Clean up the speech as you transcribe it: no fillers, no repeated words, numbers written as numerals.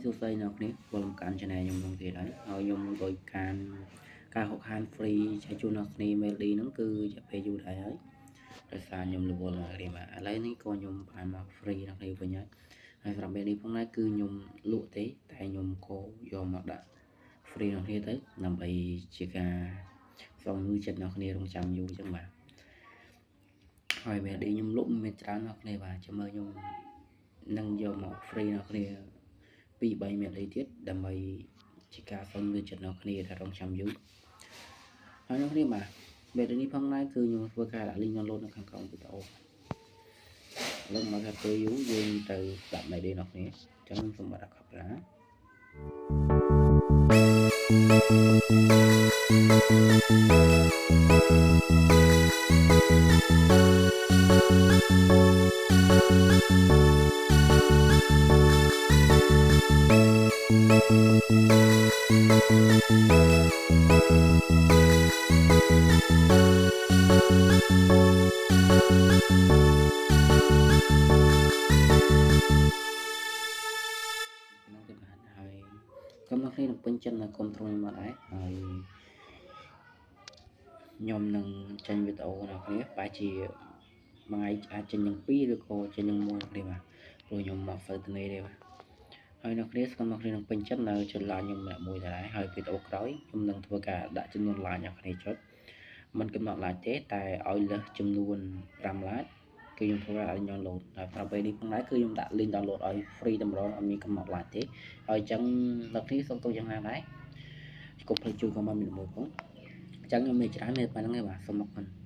សួស្តីអ្នកនេះចូលមកកាន់ channel ខ្ញុំក្នុងទៀតហើយខ្ញុំដោយការហុកហាន free ចែកជូនអ្នកនេះ mail ហ្នឹងគឺរយៈពេលយូរដែរហើយដោយសារខ្ញុំរវល់មករៀនមកឥឡូវនេះក៏ខ្ញុំបានមក free អ្នកនេះវិញហើយសម្រាប់ mail នេះផងដែរគឺខ្ញុំលក់ទេតែខ្ញុំក៏យកមកដាក់ free អ្នកនេះទៅដើម្បីជាការសងលុយចិត្តអ្នកនេះរងចាំយូរអញ្ចឹងបាទហើយ mail នេះខ្ញុំលក់មានច្រើនអ្នកនេះបាទចាំមើលខ្ញុំនឹងយកមក free អ្នកនេះ2-3 mail ទៀតដើម្បីជាការសងលុយចិត្តអ្នកនេះដែលរងចាំយូរហើយអ្នកនេះបាទ mail នេះផងដែរគឺខ្ញុំធ្វើការដាក់ link download នៅខាងក្រោមវីដេអូឥឡូវមកថាពេលយូរយើងទៅដាក់ mail នេះអ្នកនេះអញ្ចឹងខ្ញុំសូមបាត់ដាក់ copy ខ្ញុំនៅគ្នានឹងពេញចិត្តនៅកុំត្រង់មកដែរហើយខ្ញុំនឹងចេញវីដេអូដល់គ្នាបែរជាមួយថ្ងៃអាចចេញនឹង2ឬក៏ចេញនឹង1ទេបាទព្រោះខ្ញុំមកសូវទៅនេះទេបាទហើយអ្នកគ្នាស្គមអ្នកគ្នានឹងពេញចិត្តនៅចុច like ខ្ញុំម្នាក់មួយដែរហើយវីដេអូក្រោយខ្ញុំនឹងធ្វើការដាក់ចំនួន like អ្នកគ្នាចុចមិនកំណត់ like ទេតែឲ្យលើសចំនួន5 like គឺខ្ញុំធ្វើឲ្យខ្ញុំ download ហើយប្រាប់ពេលនេះផងដែរគឺខ្ញុំដាក់ link download ឲ្យ free តម្រងអត់មានកំណត់ like ទេហើយអញ្ចឹងអ្នកគ្នាសូមទោសយ៉ាងណាដែរកុំភ្លេចជួយ comment មួយផងអញ្ចឹងខ្ញុំមានច្រើនមានប៉ុណ្្នឹងទេបាទសូមអរគុណ